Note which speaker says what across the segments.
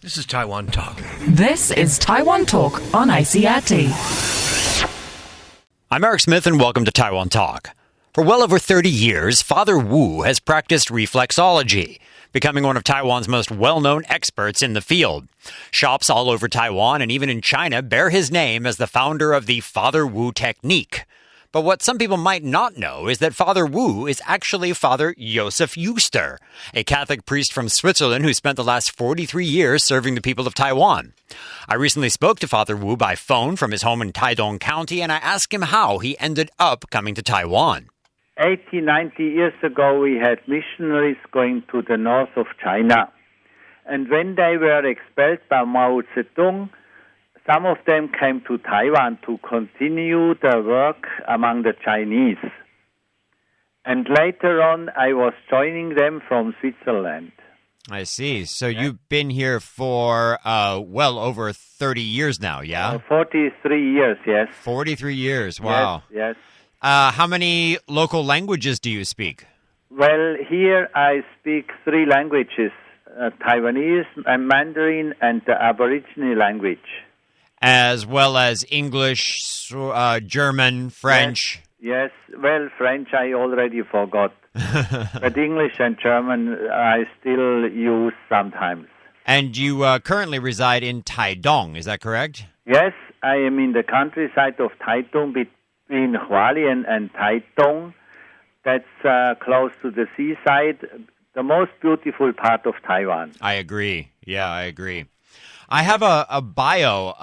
Speaker 1: This is Taiwan Talk.
Speaker 2: This is Taiwan Talk on ICRT.
Speaker 3: I'm Eric Smith, and welcome to Taiwan Talk. For well over 30 years, Father Wu has practiced reflexology, becoming one of Taiwan's most well-known experts in the field. Shops all over Taiwan and even in China bear his name as the founder of the Father Wu technique. But what some people might not know is that Father Wu is actually Father Josef Euster, a Catholic priest from Switzerland who spent the last 43 years serving the people of Taiwan. I recently spoke to Father Wu by phone from his home in Taidong County, and I asked him how he ended up coming to Taiwan.
Speaker 4: 80, 90 years ago, we had missionaries going to the north of China. And when they were expelled by Mao Zedong, some of them came to Taiwan to continue their work among the Chinese. And later on, I was joining them from Switzerland.
Speaker 3: I see. So you've been here for well over 30 years now, yeah?
Speaker 4: 43 years, yes.
Speaker 3: 43 years, wow.
Speaker 4: Yes.
Speaker 3: How many local languages do you speak?
Speaker 4: Well, here I speak 3 languages, Taiwanese, Mandarin, and the Aborigine language.
Speaker 3: As well as English, German, French.
Speaker 4: Yes. Well, French I already forgot. But English and German I still use sometimes.
Speaker 3: And you currently reside in Taidong, is that correct?
Speaker 4: Yes, I am in the countryside of Taitung between Hualien and Taitung. That's close to the seaside, the most beautiful part of Taiwan.
Speaker 3: I agree. Yeah, I agree. I have a bio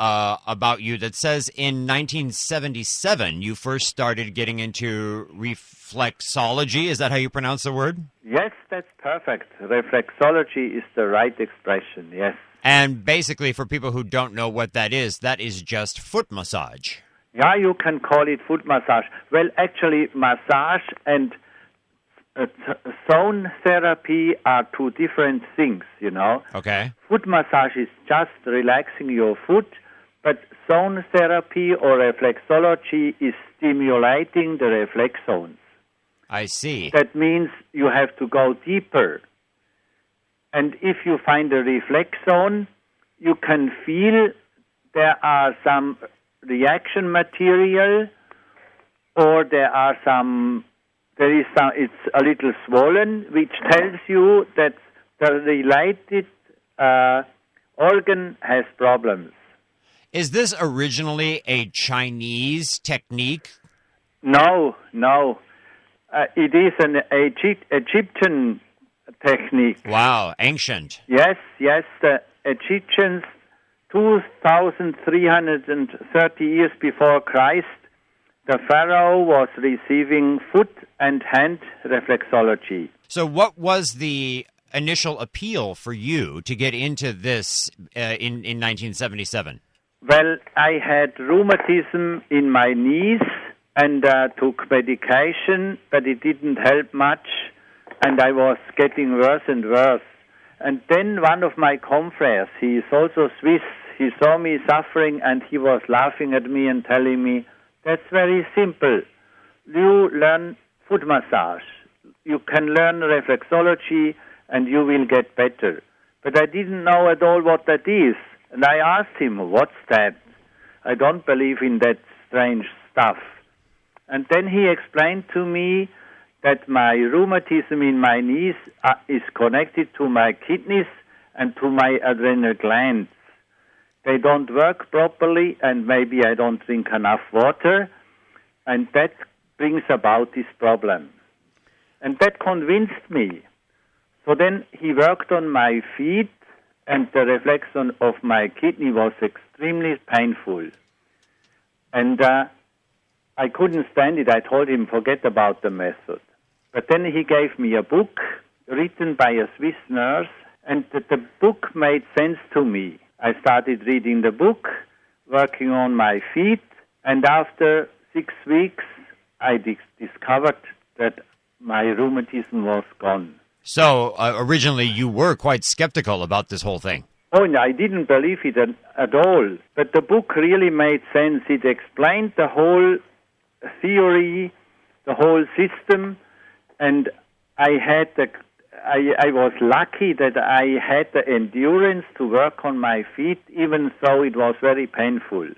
Speaker 3: about you that says in 1977 you first started getting into reflexology. Is that how you pronounce the word?
Speaker 4: Yes, that's perfect. Reflexology is the right expression, yes.
Speaker 3: And basically, for people who don't know what that is just foot massage.
Speaker 4: Yeah, you can call it foot massage. Well, actually, massage and zone therapy are 2 different things, you know.
Speaker 3: Okay.
Speaker 4: Foot massage is just relaxing your foot, but zone therapy or reflexology is stimulating the reflex zones.
Speaker 3: I see.
Speaker 4: That means you have to go deeper. And if you find a reflex zone, you can feel there are some reaction material or it's a little swollen, which tells you that the related organ has problems.
Speaker 3: Is this originally a Chinese technique?
Speaker 4: No. It is an Egyptian technique.
Speaker 3: Wow, ancient.
Speaker 4: Yes, the Egyptians, 2,330 years before Christ, the pharaoh was receiving foot and hand reflexology.
Speaker 3: So what was the initial appeal for you to get into this in 1977?
Speaker 4: Well, I had rheumatism in my knees and took medication, but it didn't help much, and I was getting worse and worse. And then one of my confreres, he is also Swiss, he saw me suffering and he was laughing at me and telling me, "That's very simple. You learn foot massage. You can learn reflexology and you will get better." But I didn't know at all what that is. And I asked him, "What's that? I don't believe in that strange stuff." And then he explained to me that my rheumatism in my knees is connected to my kidneys and to my adrenal glands. They don't work properly, and maybe I don't drink enough water, and that brings about this problem. And that convinced me. So then he worked on my feet, and the reflection of my kidney was extremely painful. And I couldn't stand it. I told him, forget about the method. But then he gave me a book written by a Swiss nurse, and the book made sense to me. I started reading the book, working on my feet, and after 6 weeks, I discovered that my rheumatism was gone.
Speaker 3: So, originally you were quite skeptical about this whole thing.
Speaker 4: Oh, no, I didn't believe it at all. But the book really made sense. It explained the whole theory, the whole system, and I had I was lucky that I had the endurance to work on my feet, even though it was very painful.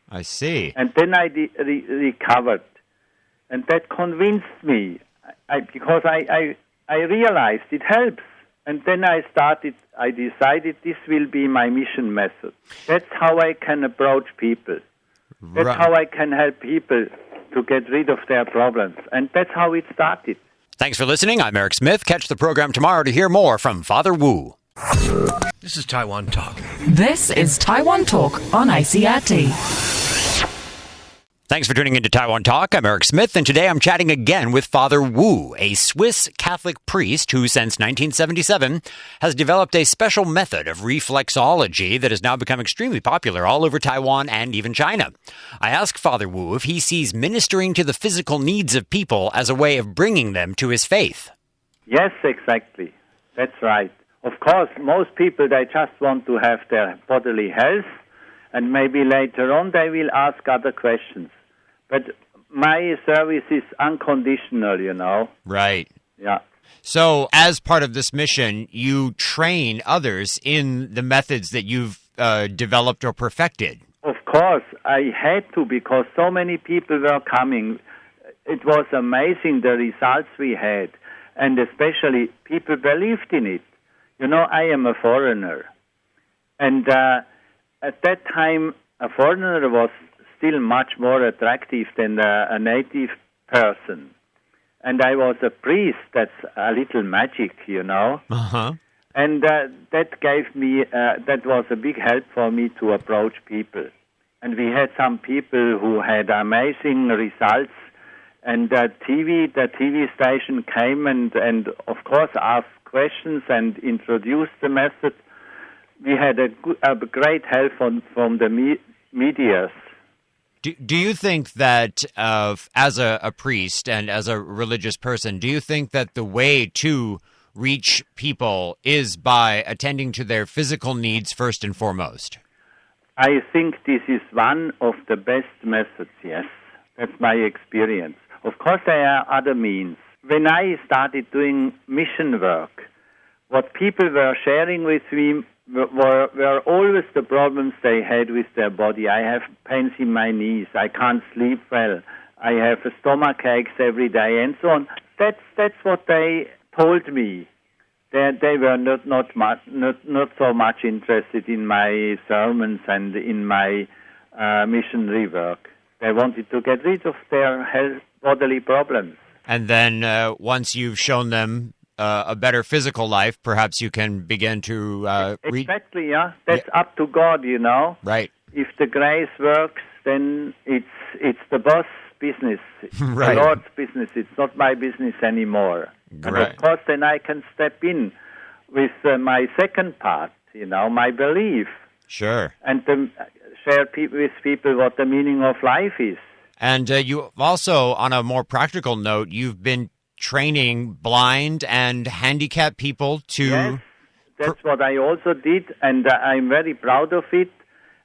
Speaker 3: I see.
Speaker 4: And then I recovered. And that convinced me, because I realized it helps. And then I decided this will be my mission method. That's how I can approach people. That's how I can help people to get rid of their problems. And that's how it started.
Speaker 3: Thanks for listening. I'm Eric Smith. Catch the program tomorrow to hear more from Father Wu.
Speaker 1: This is Taiwan Talk.
Speaker 2: This is Taiwan Talk on ICRT.
Speaker 3: Thanks for tuning into Taiwan Talk. I'm Eric Smith, and today I'm chatting again with Father Wu, a Swiss Catholic priest who, since 1977, has developed a special method of reflexology that has now become extremely popular all over Taiwan and even China. I asked Father Wu if he sees ministering to the physical needs of people as a way of bringing them to his faith.
Speaker 4: Yes, exactly. That's right. Of course, most people, they just want to have their bodily health, and maybe later on they will ask other questions. But my service is unconditional, you know.
Speaker 3: Right.
Speaker 4: Yeah.
Speaker 3: So, as part of this mission, you train others in the methods that you've developed or perfected.
Speaker 4: Of course, I had to, because so many people were coming. It was amazing, the results we had. And especially, people believed in it. You know, I am a foreigner. And at that time, a foreigner was still much more attractive than a native person. And I was a priest. That's a little magic, you know.
Speaker 3: Uh-huh.
Speaker 4: And that gave me, that was a big help for me to approach people. And we had some people who had amazing results. And the TV station came and of course asked questions and introduced the method. We had a great help from the media.
Speaker 3: Do you think that as a priest and as a religious person, do you think that the way to reach people is by attending to their physical needs first and foremost?
Speaker 4: I think this is one of the best methods, yes. That's my experience. Of course, there are other means. When I started doing mission work, what people were sharing with me were always the problems they had with their body. I have pains in my knees. I can't sleep well. I have stomach aches every day, and so on. That's what they told me. They were not so much interested in my sermons and in my missionary work. They wanted to get rid of their bodily problems.
Speaker 3: And then once you've shown them a better physical life, perhaps you can begin to
Speaker 4: exactly, yeah. That's up to God, you know.
Speaker 3: Right.
Speaker 4: If the grace works, then it's the boss business,
Speaker 3: right.
Speaker 4: The Lord's business. It's not my business anymore.
Speaker 3: Right.
Speaker 4: And of course, then I can step in with my second part, you know, my belief.
Speaker 3: Sure.
Speaker 4: And share with people what the meaning of life is.
Speaker 3: And you also, on a more practical note, you've been training blind and handicapped people to...
Speaker 4: Yes, that's what I also did, and I'm very proud of it.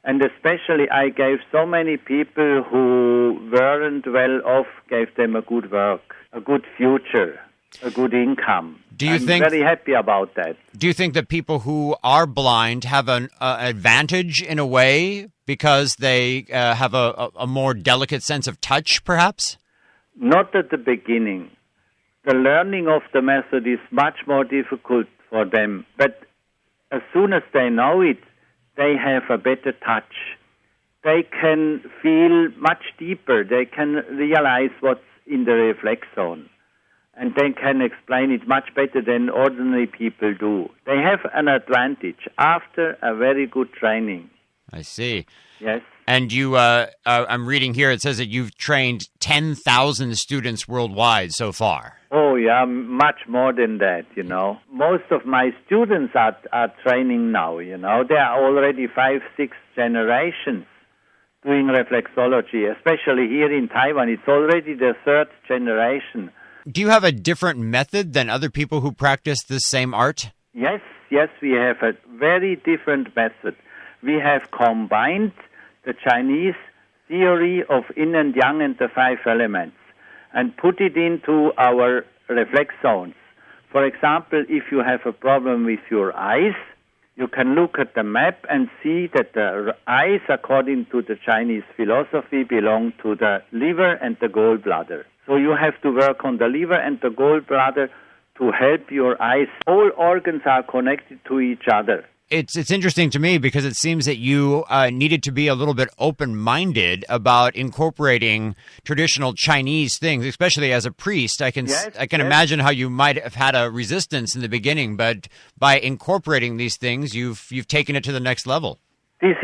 Speaker 4: And especially I gave so many people who weren't well off, gave them a good work, a good future, a good income. I'm very happy about that.
Speaker 3: Do you think that people who are blind have an advantage in a way because they have a more delicate sense of touch, perhaps?
Speaker 4: Not at the beginning. The learning of the method is much more difficult for them. But as soon as they know it, they have a better touch. They can feel much deeper. They can realize what's in the reflex zone. And they can explain it much better than ordinary people do. They have an advantage after a very good training.
Speaker 3: I see.
Speaker 4: Yes.
Speaker 3: And you, I'm reading here, it says that you've trained 10,000 students worldwide so far.
Speaker 4: Oh, yeah, much more than that, you know. Most of my students are training now, you know. There are already 5, 6 generations doing reflexology, especially here in Taiwan. It's already the 3rd generation.
Speaker 3: Do you have a different method than other people who practice this same art?
Speaker 4: Yes, we have a very different method. We have combined the Chinese theory of yin and yang and the 5 elements and put it into our reflex zones. For example, if you have a problem with your eyes, you can look at the map and see that the eyes, according to the Chinese philosophy, belong to the liver and the gallbladder. So you have to work on the liver and the gallbladder to help your eyes. All organs are connected to each other.
Speaker 3: It's interesting to me because it seems that you needed to be a little bit open-minded about incorporating traditional Chinese things, especially as a priest. I can imagine how you might have had a resistance in the beginning, but by incorporating these things, you've taken it to the next level.
Speaker 4: This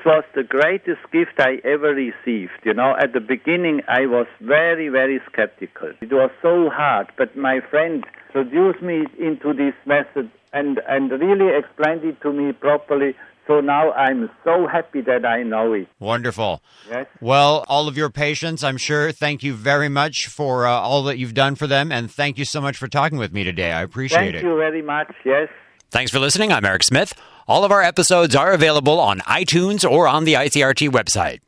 Speaker 4: was the greatest gift I ever received. You know, at the beginning I was very, very skeptical. It was so hard, but my friend introduced me into this method and really explained it to me properly. So now I'm so happy that I know it.
Speaker 3: Wonderful.
Speaker 4: Yes.
Speaker 3: Well, all of your patients, I'm sure, thank you very much for all that you've done for them, and thank you so much for talking with me today. I appreciate it.
Speaker 4: Thank you very much, yes.
Speaker 3: Thanks for listening. I'm Eric Smith. All of our episodes are available on iTunes or on the ICRT website.